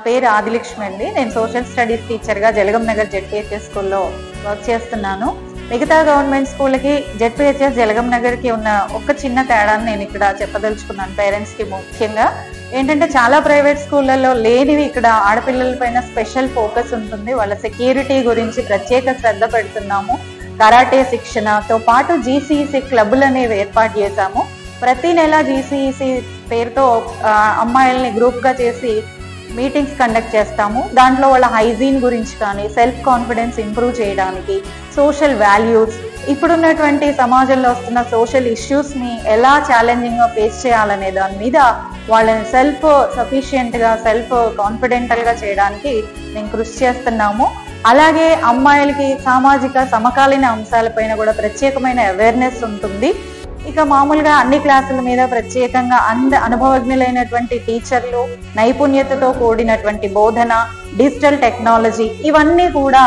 పేరు ఆదిలక్ష్మి అండి. నేను సోషల్ స్టడీస్ టీచర్గా జలగం నగర్ జెడ్పీహెచ్ఎస్ స్కూల్లో వర్క్ చేస్తున్నాను. మిగతా గవర్నమెంట్ స్కూల్కి జెడ్పీహెచ్ఎస్ జలగం నగర్కి ఉన్న ఒక చిన్న తేడాన్ని నేను ఇక్కడ చెప్పదలుచుకున్నాను. పేరెంట్స్కి ముఖ్యంగా ఏంటంటే చాలా ప్రైవేట్ స్కూళ్ళల్లో లేనివి ఇక్కడ ఆడపిల్లల పైన స్పెషల్ ఫోకస్ ఉంటుంది. వాళ్ళ సెక్యూరిటీ గురించి ప్రత్యేక శ్రద్ధ పెడుతున్నాము. కరాటే శిక్షణతో పాటు జీసీఈసీ క్లబ్లు అనేవి ఏర్పాటు చేశాము. ప్రతి నెల జీసీఈసీ పేరుతో అమ్మాయిల్ని గ్రూప్గా చేసి మీటింగ్స్ కండక్ట్ చేస్తాము. దాంట్లో వాళ్ళ హైజీన్ గురించి కానీ, సెల్ఫ్ కాన్ఫిడెన్స్ ఇంప్రూవ్ చేయడానికి, సోషల్ వాల్యూస్, ఇప్పుడున్నటువంటి సమాజంలో వస్తున్న సోషల్ ఇష్యూస్ని ఎలా ఛాలెంజింగ్గా ఫేస్ చేయాలనే దాని మీద వాళ్ళని సెల్ఫ్ సఫిషియెంట్గా, సెల్ఫ్ కాన్ఫిడెంటల్గా చేయడానికి మేము కృషి చేస్తున్నాము. అలాగే అమ్మాయిలకి సామాజిక సమకాలీన అంశాలపైన కూడా ప్రత్యేకమైన అవేర్నెస్ ఉంటుంది. ఇక మామూలుగా అన్ని క్లాసుల మీద ప్రత్యేకంగా అనుభవజ్ఞులైనటువంటి టీచర్లు, నైపుణ్యతతో కూడినటువంటి బోధన, డిజిటల్ టెక్నాలజీ, ఇవన్నీ కూడా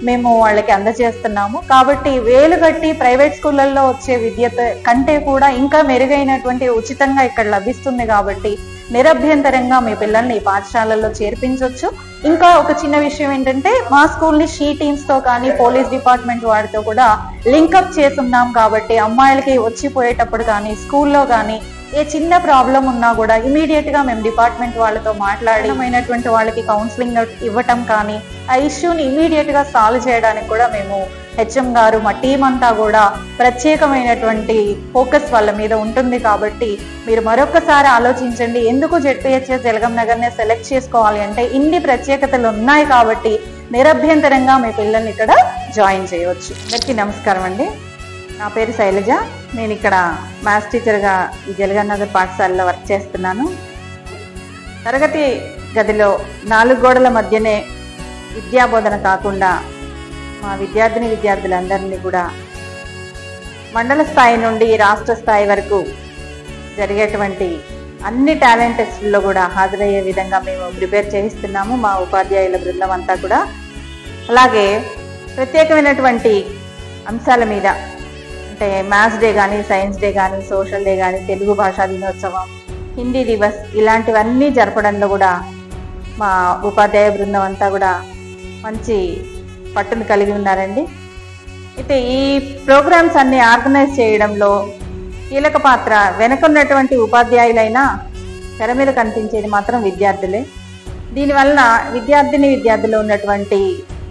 మేము వాళ్ళకి అందజేస్తున్నాము. కాబట్టి వేలు కట్టి ప్రైవేట్ స్కూళ్ళల్లో వచ్చే విద్య కంటే కూడా ఇంకా మెరుగైనటువంటి ఉచితంగా ఇక్కడ లభిస్తుంది. కాబట్టి నిరభ్యంతరంగా మీ పిల్లల్ని ఈ పాఠశాలల్లో చేర్పించవచ్చు. ఇంకా ఒక చిన్న విషయం ఏంటంటే, మా స్కూల్ని షీ టీమ్స్తో కానీ, పోలీస్ డిపార్ట్మెంట్ వారితో కూడా లింకప్ చేస్తున్నాం. కాబట్టి అమ్మాయిలకి వచ్చిపోయేటప్పుడు కానీ, స్కూల్లో కానీ ఏ చిన్న ప్రాబ్లం ఉన్నా కూడా ఇమీడియట్గా మేము డిపార్ట్మెంట్ వాళ్ళతో మాట్లాడినటువంటి వాళ్ళకి కౌన్సిలింగ్ ఇవ్వటం కానీ, ఆ ఇష్యూని ఇమీడియట్గా సాల్వ్ చేయడానికి కూడా మేము హెచ్ఎం గారు, మా టీం అంతా కూడా ప్రత్యేకమైనటువంటి ఫోకస్ వాళ్ళ మీద ఉంటుంది. కాబట్టి మీరు మరొకసారి ఆలోచించండి, ఎందుకు జెడ్పీహెచ్ఎస్ జలగం నగర్నే సెలెక్ట్ చేసుకోవాలి అంటే ఇన్ని ప్రత్యేకతలు ఉన్నాయి. కాబట్టి నిరభ్యంతరంగా మీ పిల్లల్ని ఇక్కడ జాయిన్ చేయవచ్చు. అందరికీ నమస్కారం అండి. నా పేరు శైలజ. నేను ఇక్కడ మ్యాథ్స్ టీచర్గా ఈ జలగం నగర్ పాఠశాలలో వర్క్ చేస్తున్నాను. తరగతి గదిలో 4 గోడల మధ్యనే విద్యాబోధన కాకుండా మా విద్యార్థులందరినీ కూడా మండల స్థాయి నుండి రాష్ట్ర స్థాయి వరకు జరిగేటువంటి అన్ని టాలెంట్ టెస్టుల్లో కూడా హాజరయ్యే విధంగా మేము ప్రిపేర్ చేయిస్తున్నాము మా ఉపాధ్యాయుల బృందం అంతా కూడా. అలాగే ప్రత్యేకమైనటువంటి అంశాల మీద అంటే మ్యాథ్స్ డే కానీ, సైన్స్ డే కానీ, సోషల్ డే కానీ, తెలుగు భాషా దినోత్సవం, హిందీ దివస్, ఇలాంటివన్నీ జరపడంలో కూడా మా ఉపాధ్యాయ బృందం అంతా కూడా మంచి పట్టును కలిగి ఉన్నారండి. అయితే ఈ ప్రోగ్రామ్స్ అన్ని ఆర్గనైజ్ చేయడంలో కీలక పాత్ర వెనుకున్నటువంటి ఉపాధ్యాయులైనా తెర మీద కనిపించేది మాత్రం విద్యార్థులే. దీనివలన విద్యార్థులు ఉన్నటువంటి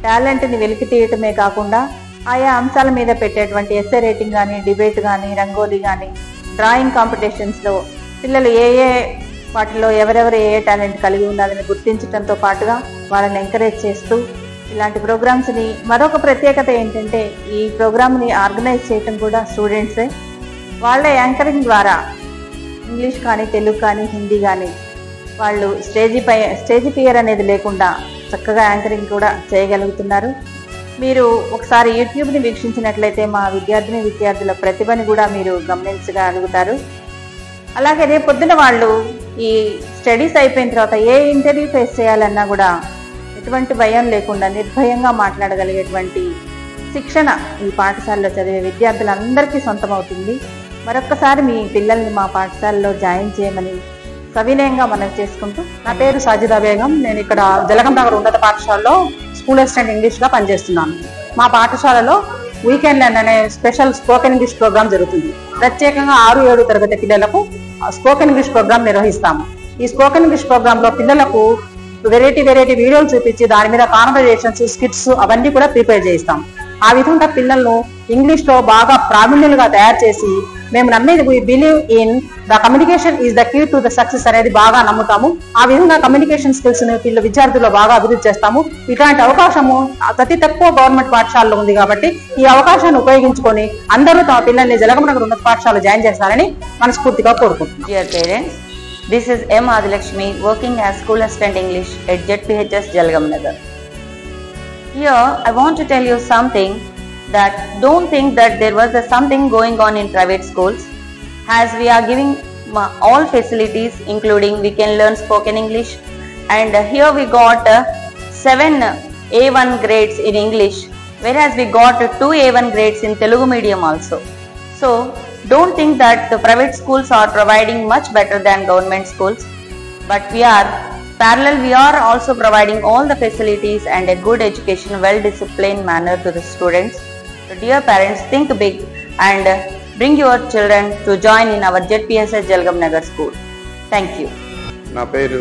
టాలెంట్ని వెలికి తీయటమే కాకుండా ఆయా అంశాల మీద పెట్టేటువంటి ఎస్సే రేటింగ్ కానీ, డిబేట్ కానీ, రంగోలీ కానీ, డ్రాయింగ్ కాంపిటీషన్స్లో పిల్లలు వాటిలో ఎవరెవరు ఏ టాలెంట్ కలిగి ఉన్నారని గుర్తించడంతో పాటుగా వాళ్ళని ఎంకరేజ్ చేస్తూ ఇలాంటి ప్రోగ్రామ్స్ని, మరొక ప్రత్యేకత ఏంటంటే ఈ ప్రోగ్రామ్ని ఆర్గనైజ్ చేయటం కూడా స్టూడెంట్సే. వాళ్ళ యాంకరింగ్ ద్వారా ఇంగ్లీష్ కానీ, తెలుగు కానీ, హిందీ కానీ వాళ్ళు స్టేజ్ ఫియర్ అనేది లేకుండా చక్కగా యాంకరింగ్ కూడా చేయగలుగుతున్నారు. మీరు ఒకసారి యూట్యూబ్ని వీక్షించినట్లయితే మా విద్యార్థుల ప్రతిభని కూడా మీరు గమనించగలుగుతారు. అలాగే రేపు పొద్దున వాళ్ళు ఈ స్టడీస్ అయిపోయిన తర్వాత ఏ ఇంటర్వ్యూ ఫేస్ చేయాలన్నా కూడా ఎటువంటి భయం లేకుండా నిర్భయంగా మాట్లాడగలిగేటువంటి శిక్షణ ఈ పాఠశాలలో చదివే విద్యార్థులందరికీ సొంతమవుతుంది. మరొక్కసారి మీ పిల్లల్ని మా పాఠశాలలో జాయిన్ చేయమని సవినయంగా మనం చేసుకుంటూ. నా పేరు సాజిదా బేగం. నేను ఇక్కడ జలగం నగర్ ఉన్నత పాఠశాలలో స్కూల్ అసిస్టెంట్ ఇంగ్లీష్గా పనిచేస్తున్నాను. మా పాఠశాలలో వీకెండ్ లెర్న్ అనే స్పెషల్ స్పోకెన్ ఇంగ్లీష్ ప్రోగ్రామ్ జరుగుతుంది. ప్రత్యేకంగా 6-7 తరగతి పిల్లలకు స్పోకెన్ ఇంగ్లీష్ ప్రోగ్రామ్ నిర్వహిస్తాము. ఈ స్పోకెన్ ఇంగ్లీష్ ప్రోగ్రాంలో పిల్లలకు వెరైటీ వీడియోలు చూపించి దాని మీద కాన్వర్జేషన్స్, స్కిట్స్ అవన్నీ కూడా ప్రిపేర్ చేయిస్తాం. ఆ విధంగా పిల్లలను ఇంగ్లీష్లో బాగా ప్రావీణ్యులుగా తయారు చేసి మేము నమ్మేది we believe in the communication is the key to the success అనేది బాగా నమ్ముతాము. ఆ విధంగా కమ్యూనికేషన్ స్కిల్స్ ని విద్యార్థుల్లో బాగా అభివృద్ధి చేస్తాము. ఇట్లాంటి అవకాశము అతి తక్కువ గవర్నమెంట్ పాఠశాలలో ఉంది. కాబట్టి ఈ అవకాశాన్ని ఉపయోగించుకొని అందరూ తమ పిల్లల్ని జలగం నగర్ ఉన్నత పాఠశాలలో జాయిన్ చేస్తారని మనస్ఫూర్తిగా కోరుకుంటున్నాం. Dear parents, this is M. Adilakshmi working as School Assistant English at ZPHS Jalgam Nagar. Here I want to tell you something that don't think that there was something going on in private schools, as we are giving all facilities including we can learn spoken English, and here we got 7 A1 grades in English, whereas we got 2 A1 grades in Telugu medium also. So don't think that the private schools are providing much better than government schools, but we are parallel, we are also providing all the facilities and a good education, well-disciplined manner to the students. So dear parents, think big and bring your children to join in our ZPSS Jalgam Nagar school. Thank you. నా పేరు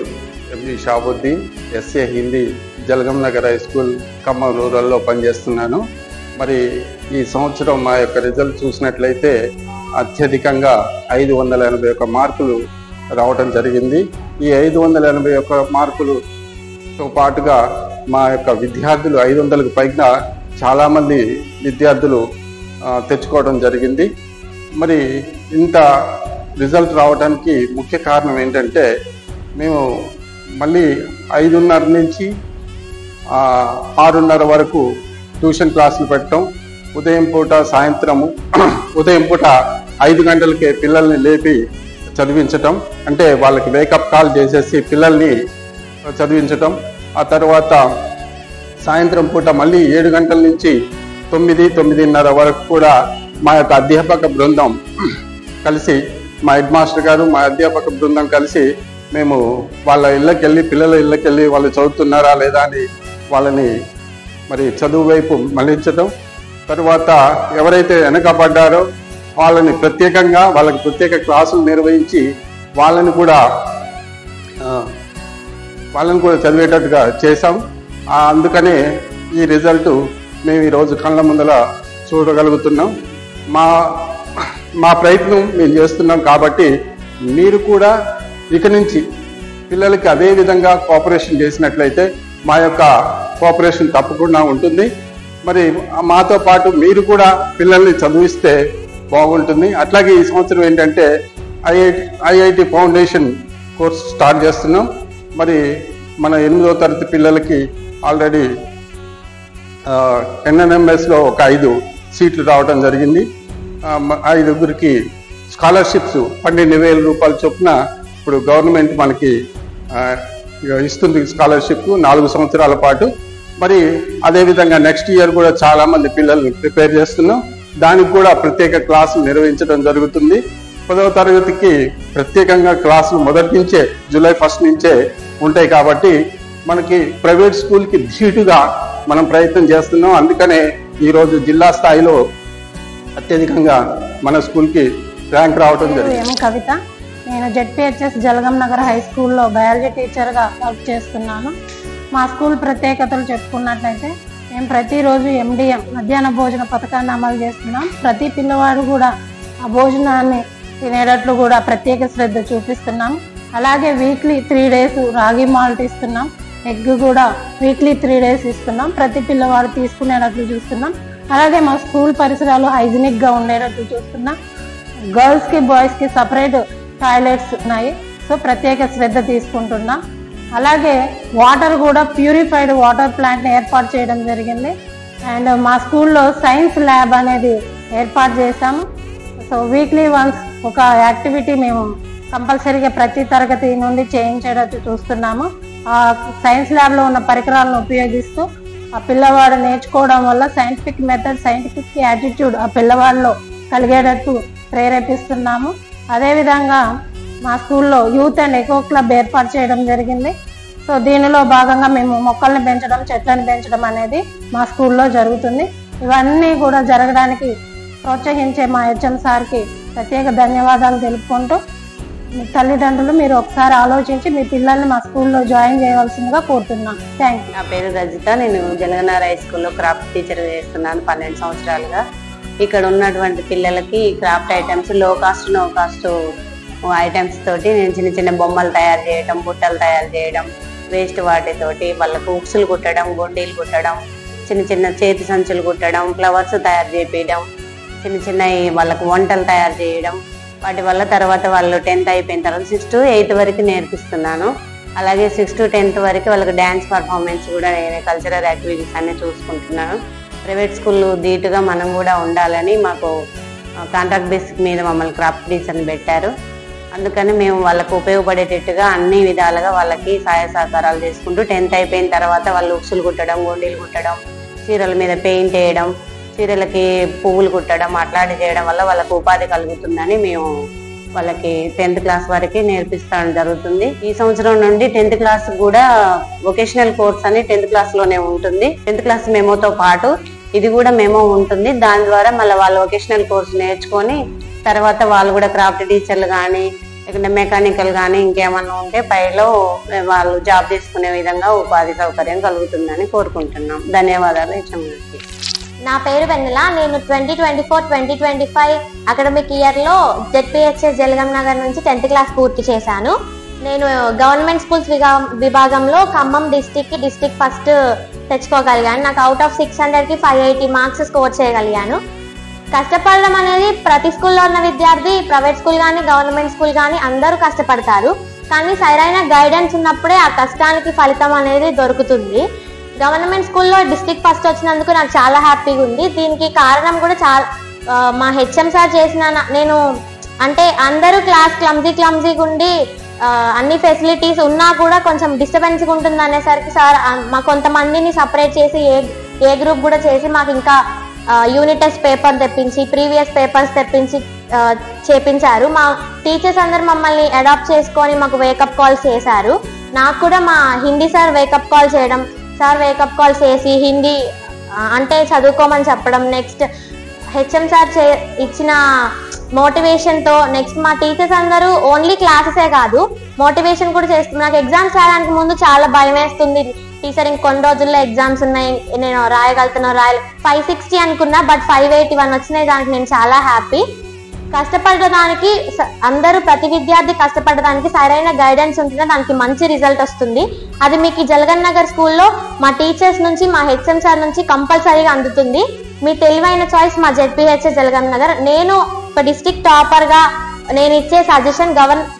M D Shabuddin, S A Hindi Jalagam Nagar high school Khammam రూరల్లో పనిచేస్తున్నాను. మరి ఈ సంవత్సరం మా యొక్క result చూసినట్లయితే అత్యధికంగా 581 మార్కులు రావటం జరిగింది. ఈ 581 మార్కులతో పాటుగా మా యొక్క విద్యార్థులు 500కు పైగా చాలామంది విద్యార్థులు తెచ్చుకోవడం జరిగింది. మరి ఇంత రిజల్ట్ రావడానికి ముఖ్య కారణం ఏంటంటే మేము మళ్ళీ 5:30 నుంచి 6:30 వరకు ట్యూషన్ క్లాసులు పెట్టడం, ఉదయం పూట సాయంత్రము ఉదయం పూట 5 గంటలకే పిల్లల్ని లేపి చదివించటం, అంటే వాళ్ళకి వేకప్ కాల్ చేసేసి పిల్లల్ని చదివించటం. ఆ తర్వాత సాయంత్రం పూట మళ్ళీ 7 గంటల నుంచి 9-9:30 వరకు కూడా మా యొక్క అధ్యాపక బృందం కలిసి, మా హెడ్ మాస్టర్ గారు, మా అధ్యాపక బృందం కలిసి మేము వాళ్ళ ఇళ్ళకి వెళ్ళి, పిల్లల ఇళ్ళకి వెళ్ళి వాళ్ళు చదువుతున్నారా లేదా అని వాళ్ళని మరి చదువు వైపు మళ్లించడం. తర్వాత ఎవరైతే వెనకబడ్డారో వాళ్ళని ప్రత్యేకంగా వాళ్ళకి ప్రత్యేక క్లాసులు నిర్వహించి వాళ్ళని కూడా చదివేటట్టుగా చేశాం. అందుకనే ఈ రిజల్ట్ మేము ఈరోజు కళ్ళ ముందర చూడగలుగుతున్నాం. మా ప్రయత్నం మేము చేస్తున్నాం కాబట్టి మీరు కూడా ఇక నుంచి పిల్లలకి అదే విధంగా కోఆపరేషన్ చేసినట్లయితే మా యొక్క కోఆపరేషన్ తప్పకుండా ఉంటుంది. మరి మాతో పాటు మీరు కూడా పిల్లల్ని చదివిస్తే బాగుంటుంది. అట్లాగే ఈ సంవత్సరం ఏంటంటే ఐఐటి ఫౌండేషన్ కోర్స్ స్టార్ట్ చేస్తున్నాం. మరి మన 8వ తరగతి పిల్లలకి ఆల్రెడీ NNMSలో ఒక 5 సీట్లు రావడం జరిగింది. 5గురికి స్కాలర్షిప్స్ 12,000 రూపాయల చొప్పున ఇప్పుడు గవర్నమెంట్ మనకి ఇస్తుంది స్కాలర్షిప్ 4 సంవత్సరాల పాటు. మరి అదేవిధంగా నెక్స్ట్ ఇయర్ కూడా చాలా మంది పిల్లల్ని ప్రిపేర్ చేస్తున్నాం. దానికి కూడా ప్రత్యేక క్లాసులు నిర్వహించడం జరుగుతుంది. 10వ తరగతికి ప్రత్యేకంగా క్లాసులు మొదటి నుంచే జూలై 1 నుంచే ఉంటాయి కాబట్టి మనకి ప్రైవేట్ స్కూల్కి ధీటుగా మనం ప్రయత్నం చేస్తున్నాం. అందుకనే ఈరోజు జిల్లా స్థాయిలో అత్యధికంగా మన స్కూల్కి ర్యాంక్ రావడం జరిగింది. కవిత, నేను ZPHS జలగం నగర్ హై స్కూల్లో బయాలజీ టీచర్గా వర్క్ చేస్తున్నాను. మా స్కూల్ ప్రత్యేకతలు చెప్పుకున్నట్లయితే మేము ప్రతిరోజు MDM మధ్యాహ్న భోజన పథకాన్ని అమలు చేస్తున్నాం. ప్రతి పిల్లవాడు కూడా ఆ భోజనాన్ని తినేటట్లు కూడా ప్రత్యేక శ్రద్ధ చూపిస్తున్నాం. అలాగే వీక్లీ 3 days రాగి మాల్ట్ ఇస్తున్నాం. ఎగ్ కూడా వీక్లీ 3 days ఇస్తున్నాం. ప్రతి పిల్లవాడు తీసుకునేటట్లు చూస్తున్నాం. అలాగే మా స్కూల్ పరిసరాలు హైజీనిక్గా ఉండేటట్లు చూస్తున్నాం. గర్ల్స్కి బాయ్స్కి సపరేట్ టాయిలెట్స్ ఉన్నాయి. సో ప్రత్యేక శ్రద్ధ తీసుకుంటున్నాం. అలాగే వాటర్ కూడా ప్యూరిఫైడ్ వాటర్ ప్లాంట్ని ఏర్పాటు చేయడం జరిగింది. అండ్ మా స్కూల్లో సైన్స్ ల్యాబ్ అనేది ఏర్పాటు చేశాము. సో వీక్లీ వన్స్ ఒక యాక్టివిటీ మేము కంపల్సరీగా ప్రతి తరగతి నుండి చేయించేటట్టు చూస్తున్నాము. ఆ సైన్స్ ల్యాబ్లో ఉన్న పరికరాలను ఉపయోగిస్తూ ఆ పిల్లవాడు నేర్చుకోవడం వల్ల సైంటిఫిక్ మెథడ్, సైంటిఫిక్ యాటిట్యూడ్ ఆ పిల్లవాడిలో కలిగేటట్టు ప్రేరేపిస్తున్నాము. అదేవిధంగా మా స్కూల్లో యూత్ అండ్ ఎకో క్లబ్ ఏర్పాటు చేయడం జరిగింది. సో దీనిలో భాగంగా మేము మొక్కల్ని పెంచడం, చెట్లను పెంచడం అనేది మా స్కూల్లో జరుగుతుంది. ఇవన్నీ కూడా జరగడానికి ప్రోత్సహించే మా HM సార్కి ప్రత్యేక ధన్యవాదాలు తెలుపుకుంటూ, మీ తల్లిదండ్రులు మీరు ఒకసారి ఆలోచించి మీ పిల్లల్ని మా స్కూల్లో జాయిన్ చేయవలసిందిగా కోరుతున్నాం. Thank you. నా పేరు రజిత, నేను జలగనగర్ హై స్కూల్లో క్రాఫ్ట్ టీచర్ చేస్తున్నాను 12 సంవత్సరాలుగా. ఇక్కడ ఉన్నటువంటి పిల్లలకి క్రాఫ్ట్ ఐటమ్స్ లో కాస్ట్, నో కాస్ట్ ఐటమ్స్ తోటి నేను చిన్న చిన్న బొమ్మలు తయారు చేయడం, బుట్టలు తయారు చేయడం, వేస్ట్ వాటితోటి వాళ్ళకు ఉక్సులు కుట్టడం, గొండీలు కుట్టడం, చిన్న చిన్న చేతి సంచులు కుట్టడం, ఫ్లవర్స్ తయారు చేయడం, చిన్న చిన్న వాళ్ళకు వంటలు తయారు చేయడం. వాటి వల్ల తర్వాత వాళ్ళు 10th అయిపోయిన తర్వాత 6th to 8th వరకు నేర్పిస్తున్నాను. అలాగే 6th to 10th వరకు వాళ్ళకి డ్యాన్స్ పర్ఫార్మెన్స్ కూడా, కల్చరల్ యాక్టివిటీస్ అన్నీ చూసుకుంటున్నాను. ప్రైవేట్ స్కూల్ ధీటుగా మనం కూడా ఉండాలని మాకు కాంట్రాక్ట్ బేసిక్ మీద మమ్మల్ని క్రాఫ్ట్ టీచర్ని పెట్టారు. అందుకని మేము వాళ్ళకు ఉపయోగపడేటట్టుగా అన్ని విధాలుగా వాళ్ళకి సహాయ సహకారాలు చేసుకుంటూ 10th అయిపోయిన తర్వాత వాళ్ళు ఉక్సులు కుట్టడం, గొండీలు కుట్టడం, చీరల మీద పెయింట్ వేయడం, చీరలకి పువ్వులు కుట్టడం అట్లాంటి చేయడం వల్ల వాళ్ళకు ఉపాధి కలుగుతుందని మేము వాళ్ళకి 10th క్లాస్ వరకు నేర్పిస్తడం జరుగుతుంది. ఈ సంవత్సరం నుండి 10th క్లాస్ కూడా వొకేషనల్ కోర్స్ అని 10th క్లాస్ లోనే ఉంటుంది. 10th క్లాస్ మెమోతో పాటు ఇది కూడా మెమో ఉంటుంది. దాని ద్వారా మళ్ళీ వాళ్ళు వొకేషనల్ కోర్స్ నేర్చుకొని తర్వాత వాళ్ళు కూడా క్రాఫ్ట్ టీచర్లు కానీ లేకుంటే మెకానికల్ కానీ ఇంకేమన్నా ఉంటే పైలో వాళ్ళు జాబ్ తీసుకునే విధంగా ఉపాధి సౌకర్యం కలుగుతుందని కోరుకుంటున్నాం. ధన్యవాదాలు హెచ్ఎంకి. నా పేరు వెన్నెల. నేను 2024-2025 అకాడమిక్ ఇయర్లో జెడ్పీహెచ్ఎస్ జలగం నగర్ నుంచి 10th క్లాస్ పూర్తి చేశాను. నేను గవర్నమెంట్ స్కూల్స్ విభాగంలో ఖమ్మం డిస్టిక్ ఫస్ట్ తెచ్చుకోగలిగాను. నాకు అవుట్ ఆఫ్ 600కి 580 మార్క్స్ స్కోర్ చేయగలిగాను. కష్టపడడం అనేది ప్రతి స్కూల్లో ఉన్న విద్యార్థి, ప్రైవేట్ స్కూల్ కానీ గవర్నమెంట్ స్కూల్ కానీ అందరూ కష్టపడతారు. కానీ సరైన గైడెన్స్ ఉన్నప్పుడే ఆ కష్టానికి ఫలితం అనేది దొరుకుతుంది. గవర్నమెంట్ స్కూల్లో డిస్ట్రిక్ట్ ఫస్ట్ వచ్చినందుకు నాకు చాలా హ్యాపీగా ఉంది. దీనికి కారణం కూడా చాలా మా హెచ్ఎం సార్ చేసిన, నేను అంటే అందరూ క్లాస్ క్లమ్జీగా ఉండి అన్ని ఫెసిలిటీస్ ఉన్నా కూడా కొంచెం డిస్టర్బెన్స్గా ఉంటుంది అనేసరికి సార్ మా కొంతమందిని సపరేట్ చేసి ఏ గ్రూప్ కూడా చేసి మాకు ఇంకా యూనిట్ టెస్ట్ పేపర్ తెప్పించి ప్రీవియస్ పేపర్స్ తెప్పించి చేపించారు. మా టీచర్స్ అందరు మమ్మల్ని అడాప్ట్ చేసుకొని మాకు వేకప్ కాల్స్ చేశారు. నాకు కూడా మా హిందీ సార్ వేకప్ కాల్ చేయడం, సార్ వేకప్ కాల్ చేసి హిందీ అంటే చదువుకోమని చెప్పడం, నెక్స్ట్ హెచ్ఎం సార్ ఇచ్చిన మోటివేషన్తో నెక్స్ట్ మా టీచర్స్ అందరూ ఓన్లీ క్లాసెసే కాదు మోటివేషన్ కూడా చేస్తుంది. నాకు ఎగ్జామ్స్ రాయడానికి ముందు చాలా భయం వేస్తుంది. టీచర్ ఇంకొన్ని రోజుల్లో ఎగ్జామ్స్ ఉన్నాయి, నేను రాయగలుగుతున్నా 560 అనుకున్నా, బట్ 581 వచ్చినాయి. దానికి నేను చాలా హ్యాపీ. కష్టపడడానికి అందరూ ప్రతి విద్యార్థి కష్టపడడానికి సరైన గైడెన్స్ ఉంటుంటే దానికి మంచి రిజల్ట్ వస్తుంది. అది మీకు జలగం నగర్ స్కూల్లో మా టీచర్స్ నుంచి మా హెచ్ఎం సార్ నుంచి కంపల్సరీగా అందుతుంది. మీ తెలివైన చాయిస్ మా జెడ్పీహెచ్ఎస్ జలగం నగర్. నేను ఒక డిస్ట్రిక్ట్ టాపర్గా నేను ఇచ్చే suggestion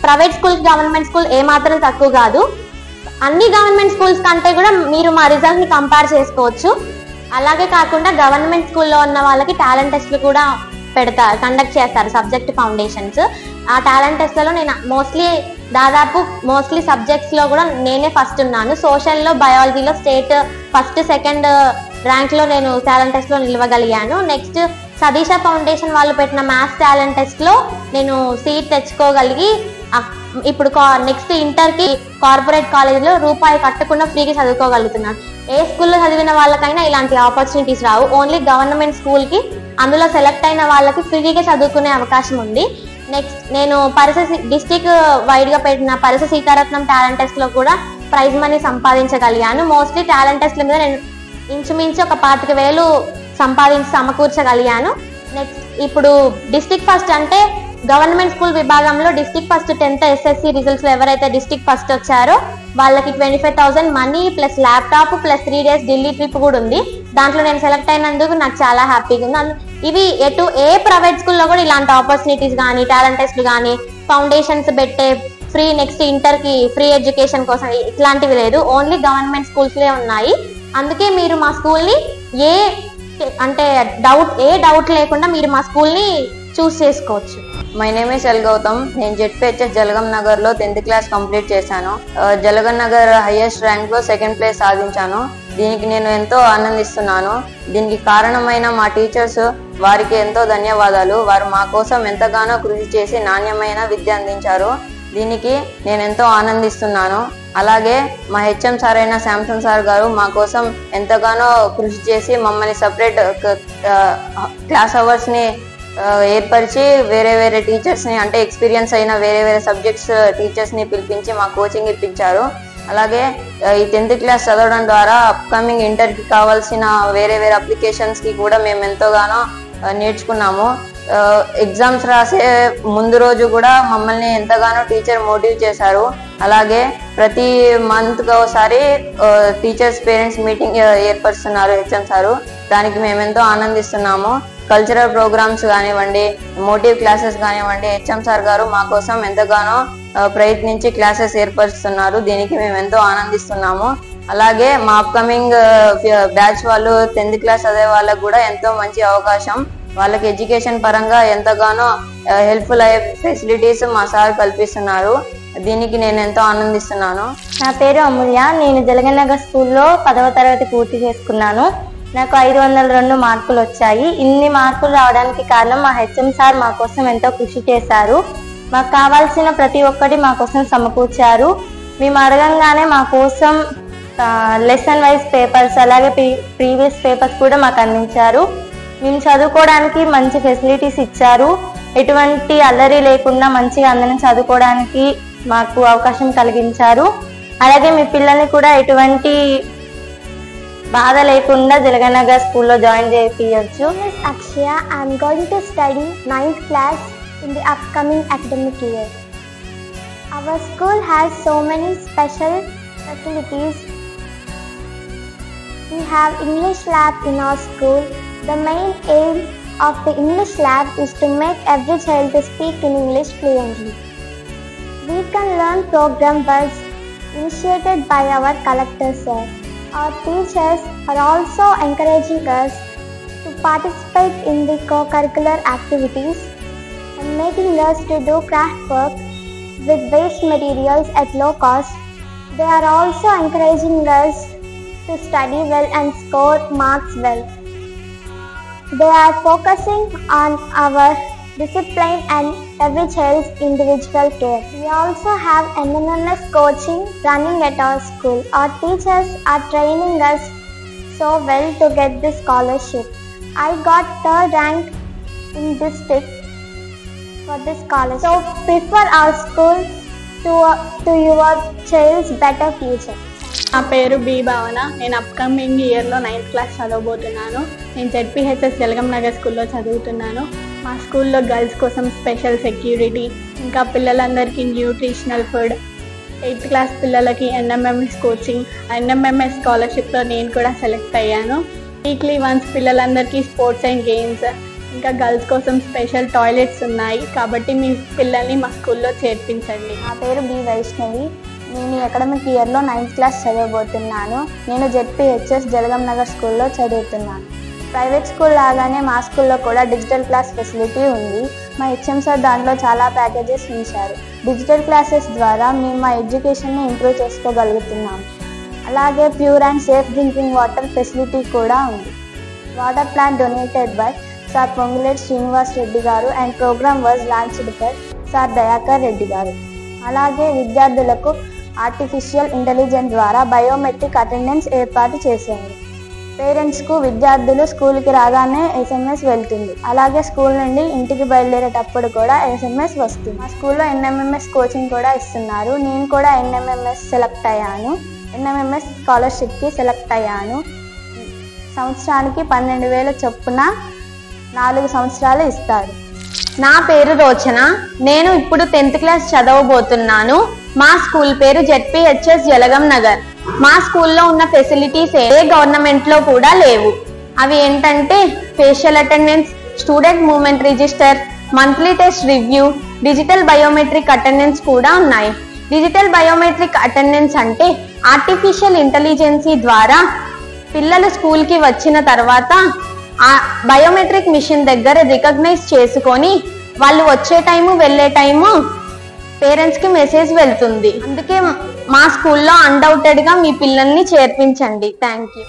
private school government school ఏమాత్రం తక్కువ కాదు. అన్ని గవర్నమెంట్ స్కూల్స్ కంటే కూడా మీరు మా రిజల్ట్ని కంపేర్ చేసుకోవచ్చు. అలాగే కాకుండా గవర్నమెంట్ స్కూల్లో ఉన్న వాళ్ళకి టాలెంట్ టెస్ట్లు కూడా కండక్ట్ చేస్తారు, సబ్జెక్ట్ ఫౌండేషన్స్. ఆ టాలెంట్ టెస్ట్లలో నేను మోస్ట్లీ సబ్జెక్ట్స్లో కూడా నేనే ఫస్ట్ ఉన్నాను. సోషల్లో, బయాలజీలో స్టేట్ ఫస్ట్, సెకండ్ ర్యాంక్లో నేను టాలెంట్ టెస్ట్లో నిలవగలిగాను. నెక్స్ట్ సదీష ఫౌండేషన్ వాళ్ళు పెట్టిన మ్యాథ్స్ టాలెంట్ టెస్ట్లో నేను సీట్ తెచ్చుకోగలిగి ఇప్పుడు నెక్స్ట్ ఇంటర్కి కార్పొరేట్ కాలేజీలో రూపాయి కట్టకుండా ఫ్రీగా చదువుకోగలుగుతున్నాను. ఏ స్కూల్లో చదివిన వాళ్ళకైనా ఇలాంటి ఆపర్చునిటీస్ రావు. ఓన్లీ గవర్నమెంట్ స్కూల్కి అందులో సెలెక్ట్ అయిన వాళ్ళకి ఫ్రీగా చదువుకునే అవకాశం ఉంది. నెక్స్ట్ నేను డిస్టిక్ వైడ్గా పెట్టిన పరిస సీతారత్నం టాలెంట్ టెస్ట్లో కూడా ప్రైజ్ మనీ సంపాదించగలిగాను. మోస్ట్లీ టాలెంట్ టెస్ట్ల మీద నేను ఇంచుమించు ఒక 25,000 సమకూర్చగలిగాను. నెక్స్ట్ ఇప్పుడు డిస్టిక్ ఫస్ట్ అంటే గవర్నమెంట్ స్కూల్ విభాగంలో డిస్టిక్ ఫస్ట్ 10th SSC రిజల్ట్స్లో ఎవరైతే డిస్టిక్ ఫస్ట్ వచ్చారో వాళ్ళకి 25,000 money plus laptop plus 3 days Delhi trip కూడా ఉంది. దాంట్లో నేను సెలెక్ట్ అయినందుకు నాకు చాలా హ్యాపీగా ఉంది. ఇవి ఏ ప్రైవేట్ స్కూల్లో కూడా ఇలాంటి ఆపర్చునిటీస్ కానీ టాలెంట్ టెస్ట్లు కానీ ఫౌండేషన్స్ పెట్టే ఫ్రీ నెక్స్ట్ ఇంటర్కి ఫ్రీ ఎడ్యుకేషన్ కోసం ఇట్లాంటివి లేదు. ఓన్లీ గవర్నమెంట్ స్కూల్స్లే ఉన్నాయి. అందుకే మీరు మా స్కూల్ని ఏ డౌట్ లేకుండా మీరు మా స్కూల్ని చూస్ చేసుకోవచ్చు. My name is L Gautam. నేను జెడ్పీహెచ్ఎస్ జలగం నగర్లో 10th క్లాస్ కంప్లీట్ చేశాను. జలగం నగర్ హైయెస్ట్ ర్యాంక్లో 2nd ప్లేస్ సాధించాను. దీనికి నేను ఎంతో ఆనందిస్తున్నాను. దీనికి కారణమైన మా టీచర్స్, వారికి ఎంతో ధన్యవాదాలు. వారు మా కోసం ఎంతగానో కృషి చేసి నాణ్యమైన విద్య అందించారు. దీనికి నేను ఎంతో ఆనందిస్తున్నాను. అలాగే మా హెచ్ఎం సార్ అయిన శాంసన్ సార్ గారు మా కోసం ఎంతగానో కృషి చేసి మమ్మల్ని సపరేట్ క్లాస్ అవర్స్ని ఏర్పరిచి వేరే టీచర్స్ని అంటే ఎక్స్పీరియన్స్ అయిన వేరే సబ్జెక్ట్స్ టీచర్స్ని పిలిపించి మా కోచింగ్ ఇప్పించారు. అలాగే ఈ 10th క్లాస్ చదవడం ద్వారా అప్కమింగ్ ఇంటర్కి కావాల్సిన వేరే అప్లికేషన్స్కి కూడా మేము ఎంతోగానో నేర్చుకున్నాము. ఎగ్జామ్స్ రాసే ముందు రోజు కూడా మమ్మల్ని ఎంతగానో టీచర్ మోటివ్ చేశారు. అలాగే ప్రతి మంత్కి ఒకసారి టీచర్స్ పేరెంట్స్ మీటింగ్ ఏర్పరుస్తున్నారు హెచ్ఎం సారు. దానికి మేమెంతో ఆనందిస్తున్నాము. కల్చరల్ ప్రోగ్రామ్స్ కానివ్వండి, మోటివ్ క్లాసెస్ కానివ్వండి, హెచ్ఎం సార్ గారు మా కోసం ఎంతగానో ప్రయత్నించి క్లాసెస్ ఏర్పరుస్తున్నారు. దీనికి మేము ఎంతో ఆనందిస్తున్నాము. అలాగే మా అప్కమింగ్ బ్యాచ్ వాళ్ళు 10th క్లాస్ చదివే వాళ్ళకు కూడా ఎంతో మంచి అవకాశం. వాళ్ళకి ఎడ్యుకేషన్ పరంగా ఎంతగానో హెల్ప్ఫుల్ అయ్యే ఫెసిలిటీస్ మా సార్ కల్పిస్తున్నారు. దీనికి నేను ఎంతో ఆనందిస్తున్నాను. నా పేరు అమూల్య. నేను జలగం నగర్ స్కూల్లో 10వ తరగతి పూర్తి చేసుకున్నాను. నాకు 502 మార్కులు వచ్చాయి. ఇన్ని మార్కులు రావడానికి కారణం మా హెచ్ఎం సార్ మా కోసం ఎంతో కృషి చేశారు. మాకు కావాల్సిన ప్రతి ఒక్కటి మా కోసం సమకూర్చారు. మేము అడగంగానే మా కోసం లెసన్ వైజ్ పేపర్స్ అలాగే ప్రీవియస్ పేపర్స్ కూడా మాకు అందించారు. మేము చదువుకోవడానికి మంచి ఫెసిలిటీస్ ఇచ్చారు. ఎటువంటి అల్లరి లేకుండా మంచిగా అందరం చదువుకోవడానికి మాకు అవకాశం కలిగించారు. అలాగే మీ పిల్లల్ని కూడా ఎటువంటి బాధ లేకుండా జలగంనగర్ స్కూల్లో join చేయించవచ్చు. Akshaya, I am going to study 9th class in the upcoming academic year. Our school has so many special facilities. We have English lab in our school. The main aim of the English lab is to make every child to speak in English fluently. We can learn program words initiated by our collector sir. Our teachers are also encouraging us to participate in the co-curricular activities and making us to do craft work with waste materials at low cost. They are also encouraging us to study well and score marks well. They are focusing on our discipline and every child's individual care. We also have NMMS coaching running at our school. Our teachers are training us so well to get this scholarship. I got 3rd rank in district for this scholarship. So prefer our school to your child's better future. నా పేరు B భావన. నేను upcoming ఇయర్లో 9th class చదవబోతున్నాను. నేను ZPHS జలగంనగర్ స్కూల్లో చదువుతున్నాను. మా స్కూల్లో గర్ల్స్ కోసం స్పెషల్ సెక్యూరిటీ, ఇంకా పిల్లలందరికీ న్యూట్రిషనల్ ఫుడ్, 8th క్లాస్ పిల్లలకి NMMS కోచింగ్, NMMS స్కాలర్షిప్లో నేను కూడా సెలెక్ట్ అయ్యాను. వీక్లీ వన్స్ పిల్లలందరికీ స్పోర్ట్స్ అండ్ గేమ్స్, ఇంకా గర్ల్స్ కోసం స్పెషల్ టాయిలెట్స్ ఉన్నాయి. కాబట్టి మీ పిల్లల్ని మా స్కూల్లో చేర్పించండి. నా పేరు బి వైష్ణవి. నేను ఈ అకాడమిక్ ఇయర్లో 9th క్లాస్ చదవబోతున్నాను. నేను ZPHS జలగంనగర్ స్కూల్లో చదువుతున్నాను. ప్రైవేట్ స్కూల్ లాగానే మా స్కూల్లో కూడా డిజిటల్ క్లాస్ ఫెసిలిటీ ఉంది. మా HM సార్ దాంట్లో చాలా ప్యాకేజెస్ ఉంచారు. డిజిటల్ క్లాసెస్ ద్వారా మేము మా ఎడ్యుకేషన్ని ఇంప్రూవ్ చేసుకోగలుగుతున్నాము. అలాగే pure and safe drinking water facility కూడా ఉంది. Water plant donated by sir Ponguleti Srinivas Reddy గారు and programme was launched by sir Dayakar Reddy గారు. అలాగే విద్యార్థులకు ఆర్టిఫిషియల్ ఇంటెలిజెన్స్ ద్వారా బయోమెట్రిక్ అటెండెన్స్ ఏర్పాటు చేశారు. పేరెంట్స్కు విద్యార్థులు స్కూల్కి రాగానే SMS వెళ్తుంది. అలాగే స్కూల్ నుండి ఇంటికి బయలుదేరేటప్పుడు కూడా SMS వస్తుంది. మా స్కూల్లో NMMS కోచింగ్ కూడా ఇస్తున్నారు. నేను కూడా NMMS సెలెక్ట్ అయ్యాను. NMMS స్కాలర్షిప్కి సెలెక్ట్ అయ్యాను. సంవత్సరానికి 12,000 చొప్పున 4 సంవత్సరాలు ఇస్తారు. నా పేరు రోచన. నేను ఇప్పుడు 10th క్లాస్ చదవబోతున్నాను. మా స్కూల్ పేరు ZPHS జలగంనగర్. మా స్కూల్లో ఉన్న ఫెసిలిటీస్ ఏ గవర్నమెంట్లో కూడా లేవు. అవి ఏంటంటే facial attendance, student movement register, monthly test review, digital biometric attendance కూడా ఉన్నాయి. డిజిటల్ బయోమెట్రిక్ అటెండెన్స్ అంటే ఆర్టిఫిషియల్ ఇంటెలిజెన్సీ ద్వారా పిల్లలు స్కూల్కి వచ్చిన తర్వాత ఆ బయోమెట్రిక్ మిషన్ దగ్గర రికగ్నైజ్ చేసుకొని వాళ్ళు వచ్చే టైము వెళ్ళే టైము పేరెంట్స్కి మెసేజ్ వెళ్తుంది. అందుకే మా స్కూల్లో అన్డౌటెడ్గా మీ పిల్లల్ని చేర్పించండి. Thank you.